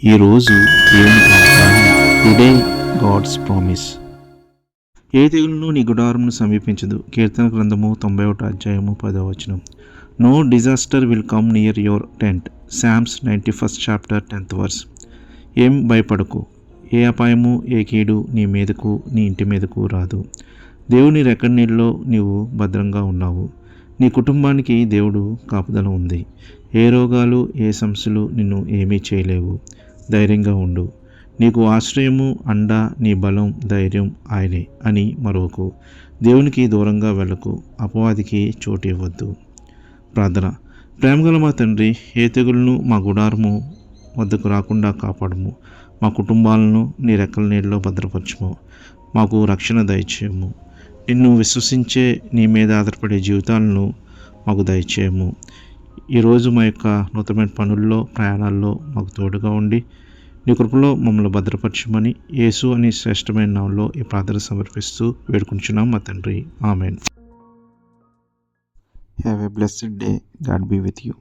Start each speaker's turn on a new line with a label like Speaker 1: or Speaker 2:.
Speaker 1: ఈరోజు దేవుని వాగ్దానం. Today God's promise. ఏ తెగులును నీ గుడారమును సమీపించదు. కీర్తన గ్రంథము 91 అధ్యాయము 10వ వచనం. No disaster will come near your tent. Psalms 91 chapter 10th verse. ఏం భయపడకు, ఏ అపాయము ఏ కీడు నీ మీదకు నీ ఇంటి మీదకు రాదు. దేవుని రెక్కల నీళ్ళలో నీవు భద్రంగా ఉన్నావు. నీ కుటుంబానికి దేవుడు కాపుదల ఉంది. ఏ రోగాలు ఏ సమస్యలు నిన్ను ఏమీ చేయలేవు. ధైర్యంగా ఉండు. నీకు ఆశ్రయము అండ నీ బలం ధైర్యం ఆయనే అని మరొకకు. దేవునికి దూరంగా వెళ్ళకు, అపవాదికి చోటు ఇవ్వద్దు. ప్రార్థన. ప్రేమగల మా తండ్రి, ఏ తెగులను మా గుడారము వద్దకు రాకుండా కాపాడము. మా కుటుంబాలను నీ రెక్కల నీళ్ళలో భద్రపరచము. మాకు రక్షణ దయచేయము. నిన్ను విశ్వసించే నీ మీద ఆధారపడే జీవితాలను మాకు దయచేయము. ఈరోజు మా యొక్క నూతనమైన పనుల్లో ప్రయాణాల్లో మాకు తోడుగా ఉండి నీ కృపలో మమ్మల్ని భద్రపరచమని యేసు అని శ్రేష్టమైన నామంలో ఈ ప్రార్థన సమర్పిస్తూ వేడుకుంటున్నాం మా తండ్రి. Amen. Have a blessed day. God be with you.